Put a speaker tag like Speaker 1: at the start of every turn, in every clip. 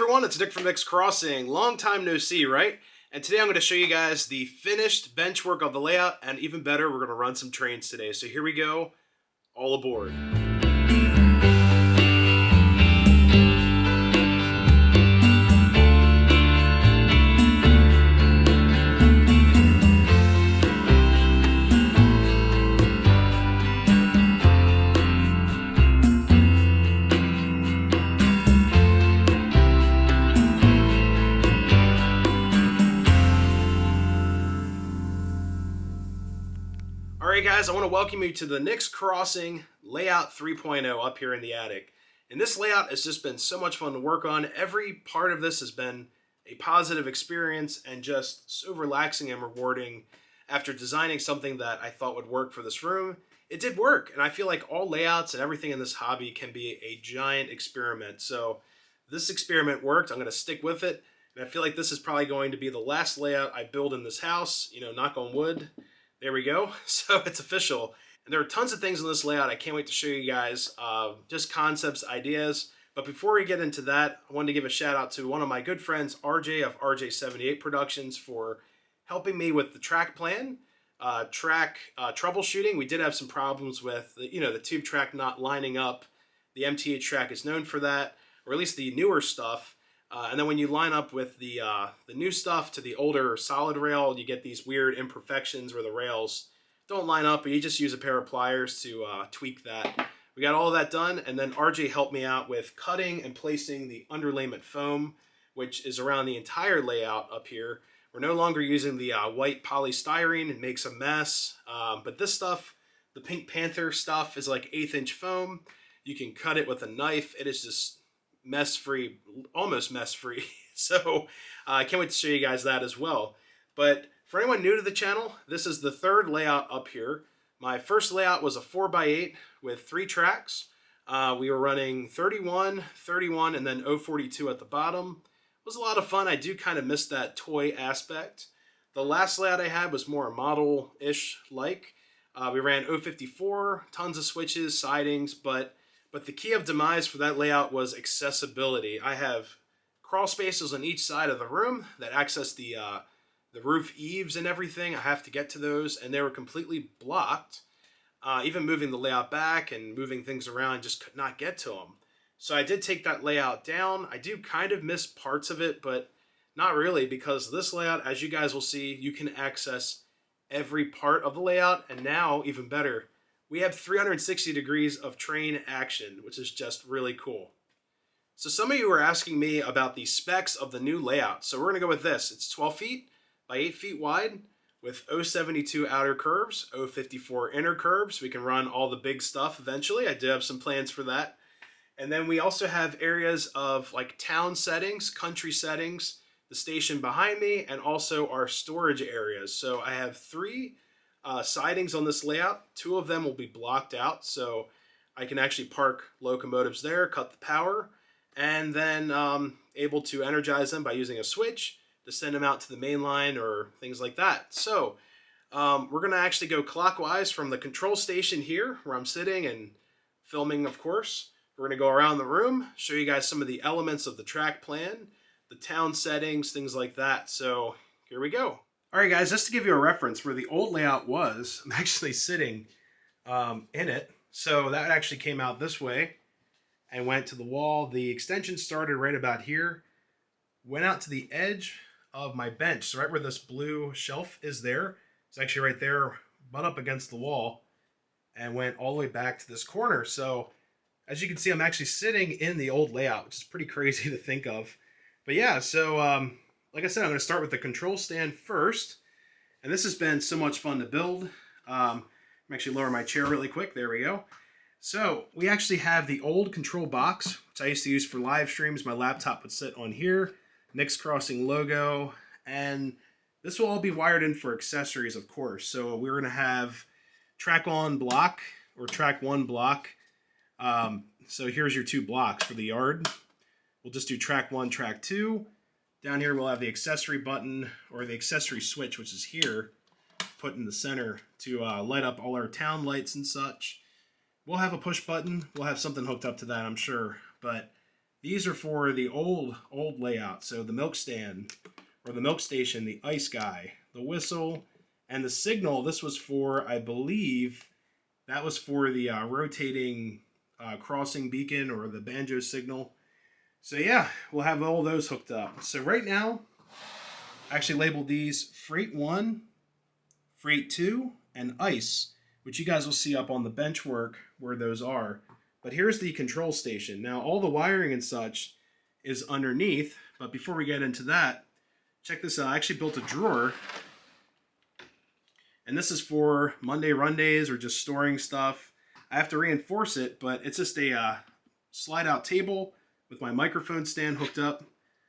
Speaker 1: everyone, it's Nick from NixCrossing. Long time no see, right? And today I'm going to show you guys the finished bench work of the layout, and even better, we're going to run some trains today. So here we go, all aboard. Alright guys, I want to welcome you to the NixCrossing Layout 3.0 up here in the attic. And this layout has just been so much fun to work on. Every part of this has been a positive experience and just so relaxing and rewarding. After designing something that I thought would work for this room, it did work. And I feel like all layouts and everything in this hobby can be a giant experiment. So this experiment worked. I'm going to stick with it. And I feel like this is probably going to be the last layout I build in this house. You know, knock on wood. There we go. So it's official. And there are tons of things in this layout I can't wait to show you guys. Just concepts, ideas. But before we get into that, I wanted to give a shout out to one of my good friends, RJ of RJ78 Productions, for helping me with the track plan, troubleshooting. We did have some problems with the tube track not lining up. The MTH track is known for that, or at least the newer stuff. And then when you line up with the new stuff to the older solid rail, you get these weird imperfections where the rails don't line up, but you just use a pair of pliers to tweak that. We got all of that done, and then RJ helped me out with cutting and placing the underlayment foam, which is around the entire layout up here. We're no longer using the white polystyrene. It makes a mess, but this stuff, the Pink Panther stuff, is like 1/8-inch foam. You can cut it with a knife. It is just mess-free, almost mess-free. So I can't wait to show you guys that as well. But for anyone new to the channel, this is the third layout up here. My first layout was a 4x8 with 3 tracks. We were running 31, 31, and then 042 at the bottom. It was a lot of fun. I do kind of miss that toy aspect. The last layout I had was more model-ish like. We ran 054, tons of switches, sidings, but the key of demise for that layout was accessibility. I have crawl spaces on each side of the room that access the roof eaves and everything. I have to get to those, and they were completely blocked. Even moving the layout back and moving things around, just could not get to them. So I did take that layout down. I do kind of miss parts of it, but not really, because this layout, as you guys will see, you can access every part of the layout, and now, even better, we have 360 degrees of train action, which is just really cool. So some of you were asking me about the specs of the new layout. So we're going to go with this. It's 12 feet by 8 feet wide with 072 outer curves, 054 inner curves. We can run all the big stuff eventually. I do have some plans for that. And then we also have areas of like town settings, country settings, the station behind me, and also our storage areas. So I have 3 sidings on this layout. 2 of them will be blocked out, so I can actually park locomotives there, cut the power, and then able to energize them by using a switch to send them out to the main line or things like that. So we're going to actually go clockwise from the control station here, where I'm sitting and filming, of course. We're going to go around the room, show you guys some of the elements of the track plan, the town settings, things like that. So here we go. All right, guys, just to give you a reference where the old layout was, I'm actually sitting in it. So that actually came out this way and went to the wall. The extension started right about here, went out to the edge of my bench. So right where this blue shelf is there, it's actually right there, butt up against the wall, and went all the way back to this corner. So as you can see, I'm actually sitting in the old layout, which is pretty crazy to think of. But yeah, so like I said, I'm going to start with the control stand first. And this has been so much fun to build. I'm actually lower my chair really quick. There we go. So we actually have the old control box, which I used to use for live streams. My laptop would sit on here. NixCrossing logo. And this will all be wired in for accessories, of course. So we're going to have track on block or track 1 block. So here's your 2 blocks for the yard. We'll just do track 1, track 2. Down here we'll have the accessory button, or the accessory switch, which is here, put in the center to light up all our town lights and such. We'll have a push button. We'll have something hooked up to that, I'm sure. But These are for the old layout. So the milk stand or the milk station, the ice guy, the whistle, and the signal. This was for, I believe, that was for the rotating crossing beacon or the banjo signal. So yeah, we'll have all those hooked up. So right now, I actually labeled these Freight 1, Freight 2, and Ice, which you guys will see up on the Benchwork where those are. But here's the control station. Now all the wiring and such is underneath, but before we get into that, check this out. I actually built a drawer, and this is for Monday run days or just storing stuff. I have to reinforce it, but it's just a slide out table with my microphone stand hooked up.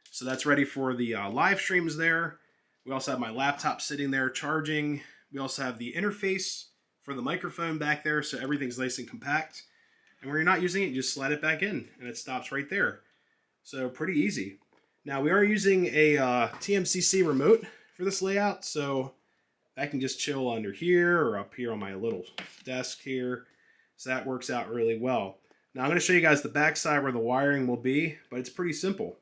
Speaker 1: So that's ready for the live streams there. We also have my laptop sitting there charging. We also have the interface for the microphone back there, so everything's nice and compact. And when you're not using it, you just slide it back in and it stops right there. So pretty easy. Now we are using a TMCC remote for this layout, so I can just chill under here or up here on my little desk here. So that works out really well. Now I'm going to show you guys the back side where the wiring will be, but it's pretty simple.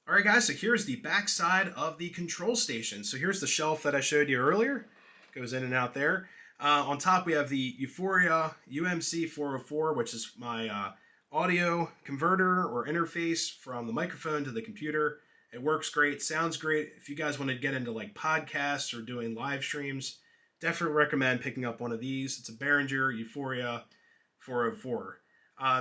Speaker 1: Alright guys, so here's the back side of the control station. So here's the shelf that I showed you earlier. Goes in and out there. On top we have the Euphoria UMC 404, which is my audio converter or interface from the microphone to the computer. It works great, sounds great. If you guys want to get into like podcasts or doing live streams, definitely recommend picking up one of these. It's a Behringer Euphoria 404.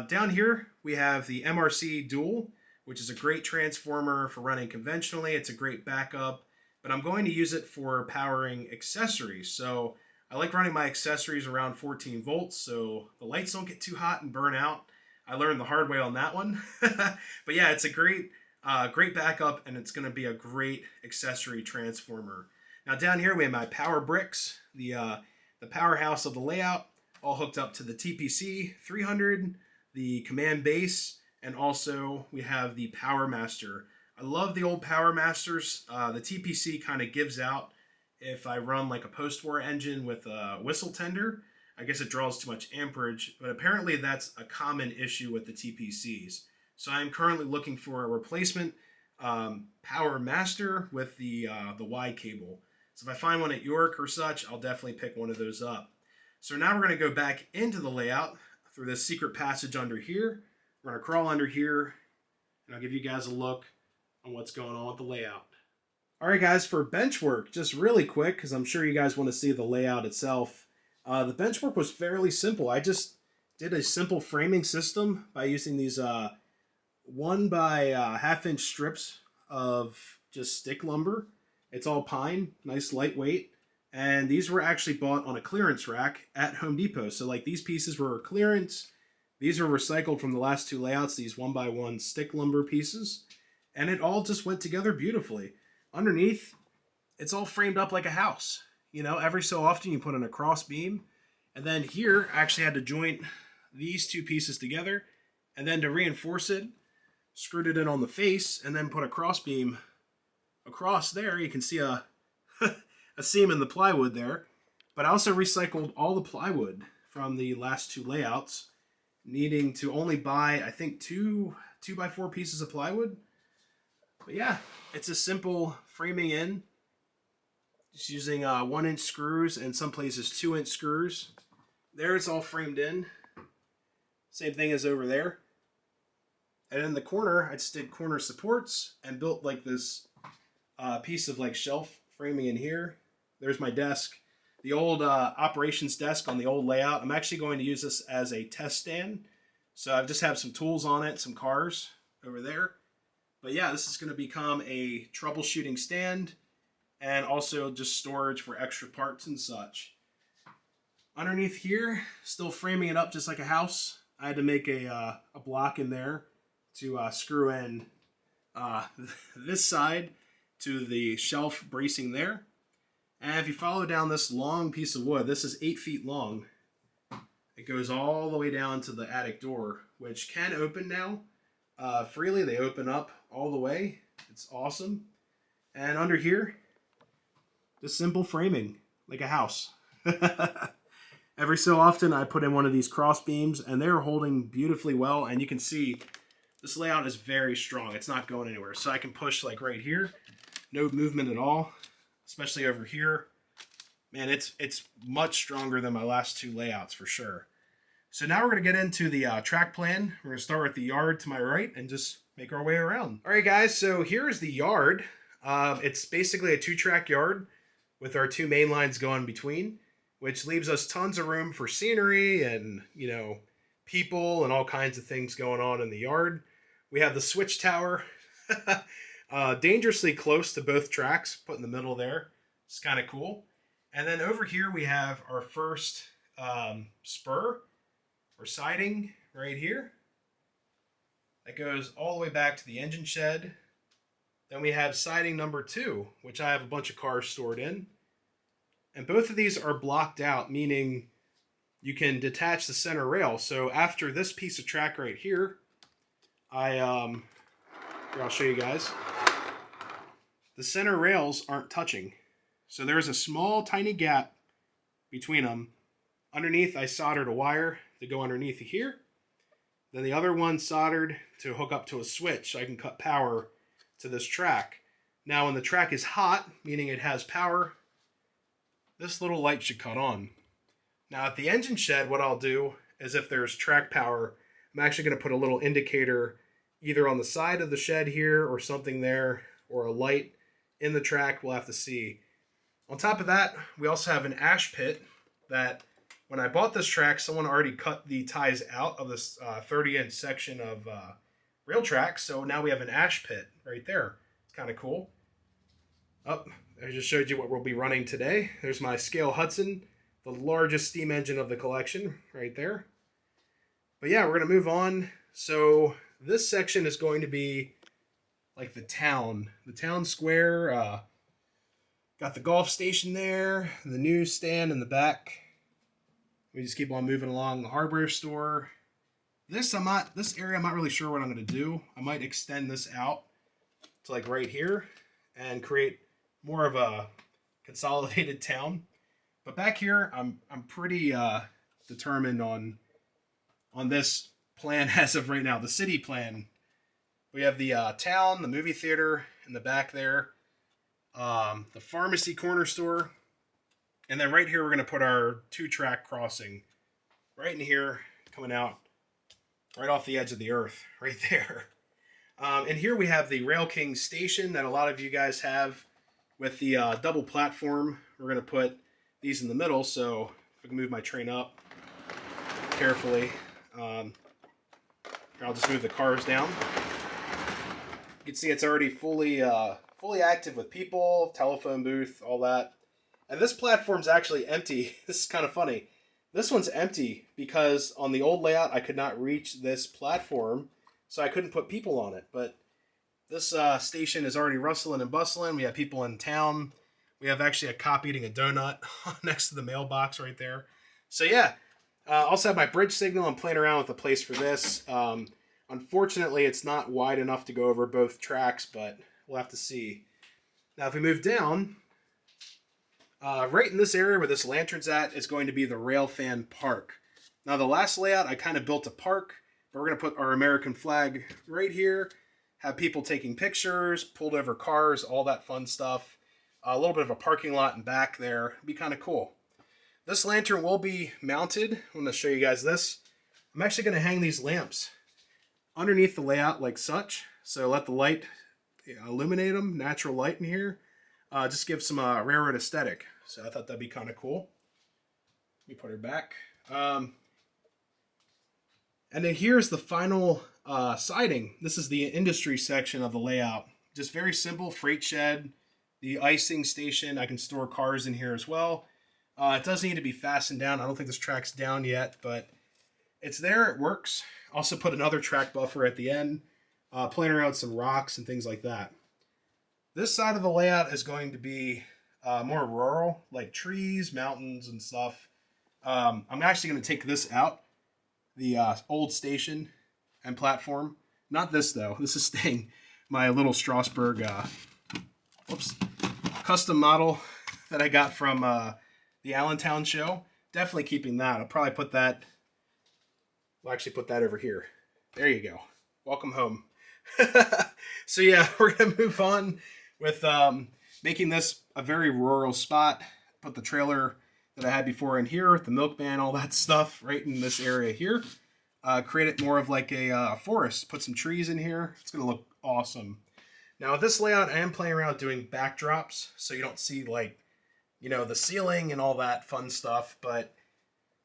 Speaker 1: Down here we have the MRC Dual, which is a great transformer for running conventionally. It's a great backup, but I'm going to use it for powering accessories. So I like running my accessories around 14 volts so the lights don't get too hot and burn out. I learned the hard way on that one. But yeah, it's a great backup, and it's going to be a great accessory transformer. Now down here we have my power bricks, the powerhouse of the layout, all hooked up to the TPC 300, the command base, and also we have the Power Master. I love the old Power Masters. The TPC kind of gives out if I run like a post-war engine with a whistle tender. I guess it draws too much amperage, but apparently that's a common issue with the TPCs. So I'm currently looking for a replacement Power Master with the Y cable. So if I find one at York or such, I'll definitely pick one of those up. So now we're going to go back into the layout through this secret passage under here. We're going to crawl under here, and I'll give you guys a look on what's going on with the layout. Alright guys, for Benchwork, just really quick, because I'm sure you guys want to see the layout itself. The Benchwork was fairly simple. I just did a simple framing system by using these 1 by half-inch strips of just stick lumber. It's all pine, nice lightweight. And these were actually bought on a clearance rack at Home Depot. So like these pieces were clearance. These are recycled from the last two layouts, these 1 by 1 stick lumber pieces. And it all just went together beautifully. Underneath, it's all framed up like a house. You know, every so often you put in a cross beam. And then here, I actually had to joint these two pieces together. And then to reinforce it, screwed it in on the face and then put a cross beam across there. You can see a seam in the plywood there. But I also recycled all the plywood from the last two layouts, needing to only buy, I think, 2 by 4 pieces of plywood. But yeah, it's a simple framing in. Just using 1-inch screws and some places 2-inch screws. There it's all framed in. Same thing as over there. And in the corner, I just did corner supports and built like this piece of like shelf framing in here. There's my desk. The old operations desk on the old layout. I'm actually going to use this as a test stand. So I just have some tools on it, some cars over there. But yeah, this is going to become a troubleshooting stand and also just storage for extra parts and such. Underneath here, still framing it up just like a house. I had to make a block in there to screw in this side to the shelf bracing there. And if you follow down this long piece of wood, this is 8 feet long. It goes all the way down to the attic door, which can open now freely. They open up all the way. It's awesome. And under here, just simple framing, like a house. Every so often, I put in one of these cross beams, and they're holding beautifully well. And you can see This layout is very strong. It's not going anywhere. So I can push like right here, no movement at all, especially over here. Man, it's much stronger than my last two layouts for sure. So now we're going to get into the track plan. We're going to start with the yard to my right and just make our way around. All right, guys, so here's the yard. It's basically a 2-track yard with our 2 main lines going between, which leaves us tons of room for scenery and, you know, people and all kinds of things going on in the yard. We have the switch tower, dangerously close to both tracks, put in the middle there. It's kind of cool. And then over here we have our first spur or siding right here. That goes all the way back to the engine shed. Then we have siding number 2, which I have a bunch of cars stored in. And both of these are blocked out, meaning you can detach the center rail. So after this piece of track right here, here, I'll show you guys. The center rails aren't touching. So there's a small, tiny gap between them. Underneath, I soldered a wire to go underneath here. Then the other one soldered to hook up to a switch so I can cut power to this track. Now, when the track is hot, meaning it has power, this little light should cut on. Now, at the engine shed, what I'll do is if there's track power, I'm actually going to put a little indicator either on the side of the shed here or something there, or a light in the track. We'll have to see. On top of that, we also have an ash pit that when I bought this track, someone already cut the ties out of this 30-inch section of rail track. So now we have an ash pit right there. It's kind of cool. I just showed you what we'll be running today. There's my Scale Hudson, the largest steam engine of the collection right there. But yeah, we're going to move on. So this section is going to be like the town square. Got the golf station there, the newsstand in the back. We just keep on moving along. The hardware store. This area I'm not really sure what I'm going to do. I might extend this out to like right here and create more of a consolidated town. But back here, I'm pretty determined on this plan as of right now. The city plan. We have the town, the movie theater in the back there, the pharmacy corner store, and then right here we're going to put our 2-track crossing right in here, coming out right off the edge of the earth, right there. And here we have the Rail King station that a lot of you guys have with the double platform. We're going to put these in the middle, so if I can move my train up carefully. I'll just move the cars down. You can see it's already fully active with people, telephone booth, all that. And this platform's actually empty. This is kind of funny. This one's empty because on the old layout I could not reach this platform, so I couldn't put people on it. But this station is already rustling and bustling. We have people in town. We have actually a cop eating a donut next to the mailbox right there. So yeah, also have my bridge signal. I'm playing around with the place for this. Unfortunately, it's not wide enough to go over both tracks, but we'll have to see. Now, if we move down, right in this area where this lantern's at is going to be the Railfan Park. Now, the last layout, I kind of built a park, but we're going to put our American flag right here, have people taking pictures, pulled over cars, all that fun stuff. A little bit of a parking lot in back there. It'd be kind of cool. This lantern will be mounted. I'm going to show you guys this. I'm actually going to hang these lamps underneath the layout like such. So let the light illuminate them, natural light in here. Just give some railroad aesthetic. So I thought that'd be kind of cool. Let me put her back. And then here's the final siding. This is the industry section of the layout. Just very simple, freight shed, the icing station. I can store cars in here as well. It does need to be fastened down. I don't think this track's down yet, but it's there. It works. Also put another track buffer at the end, playing around with some rocks and things like that. This side of the layout is going to be more rural, like trees, mountains, and stuff. I'm actually going to take this out, the old station and platform. Not this, though. This is staying my little Strasbourg custom model that I got from the Allentown show. Definitely keeping that. I'll probably put that... We'll actually put that over here. There you go. welcome home. So yeah, we're gonna move on with making this a very rural spot. Put the trailer that I had before in here, the milkman, all that stuff right in this area here. Create it more of like a forest. Put some trees in here. It's gonna look awesome. Now with this layout, I am playing around doing backdrops, so you don't see like, you know, the ceiling and all that fun stuff. But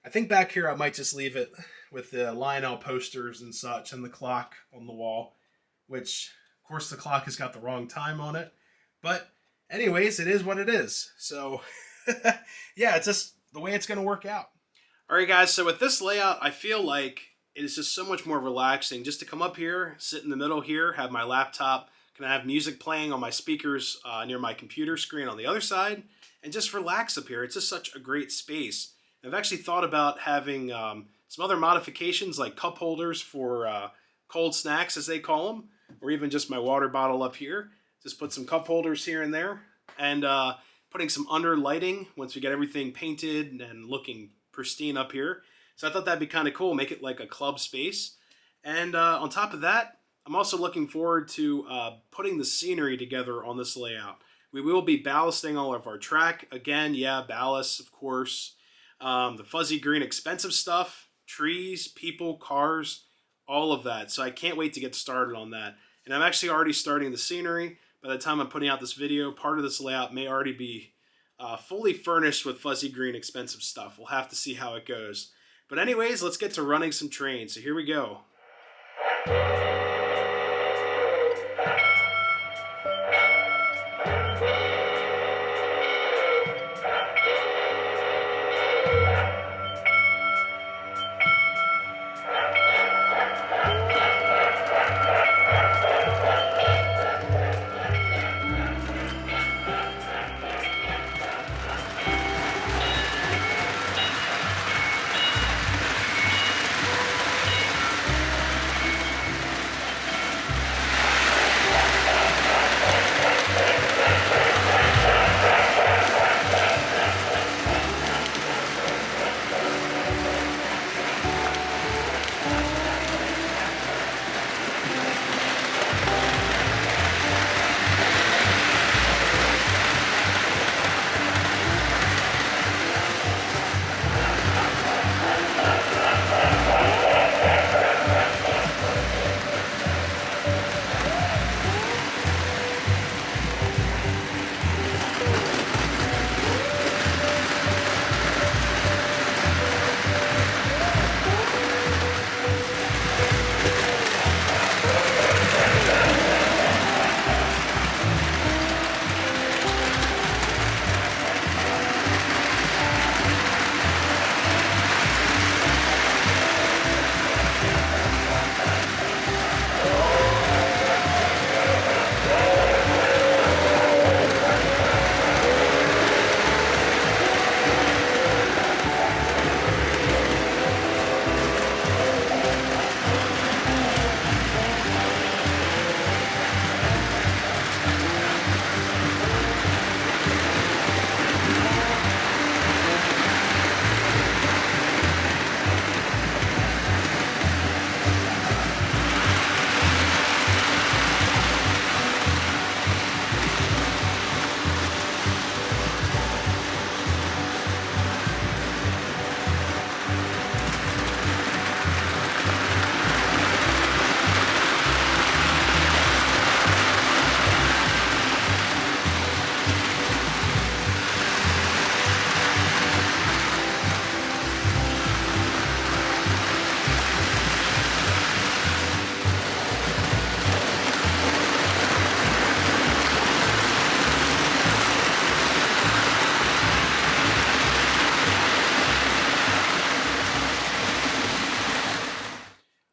Speaker 1: I think back here I might just leave it with the Lionel posters and such and the clock on the wall, which of course the clock has got the wrong time on it. But anyways, it is what it is. So yeah, it's just the way it's going to work out. All right, guys. So with this layout, I feel like it is just so much more relaxing just to come up here, sit in the middle here, have my laptop, can I have music playing on my speakers near my computer screen on the other side, and just relax up here. It's just such a great space. I've actually thought about having some other modifications like cup holders for cold snacks, as they call them, or even just my water bottle up here. Just put some cup holders here and there, and putting some under lighting once we get everything painted and looking pristine up here. So I thought that'd be kind of cool, make it like a club space. And on top of that, I'm also looking forward to putting the scenery together on this layout. We will be ballasting all of our track. Again, yeah, ballast, of course. The fuzzy green expensive stuff, trees, people, cars, all of that. So I can't wait to get started on that. And I'm actually already starting the scenery. By the time I'm putting out this video, part of this layout may already be fully furnished with fuzzy green expensive stuff. We'll have to see how it goes. But anyways, let's get to running some trains. So here we go.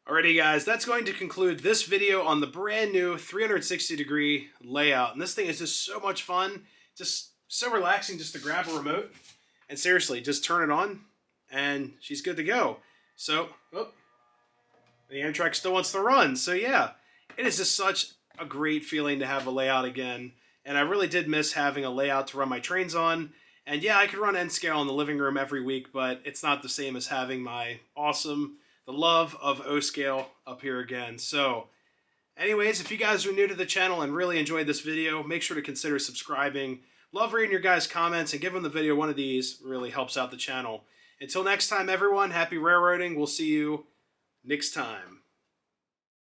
Speaker 1: Alrighty guys, that's going to conclude this video on the brand new 360-degree layout. And this thing is just so much fun, just so relaxing just to grab a remote. And seriously, just turn it on and she's good to go. So, oh, the Amtrak still wants to run. So yeah, it is just such a great feeling to have a layout again. And I really did miss having a layout to run my trains on. And yeah, I could run N-scale in the living room every week, but it's not the same as having my awesome, the love of O-scale up here again. So Anyways, if you guys are new to the channel and really enjoyed this video, make sure to consider subscribing. Love reading your guys' comments, and giving the video one of these really helps out the channel. Until next time, everyone, happy railroading. We'll see you next time.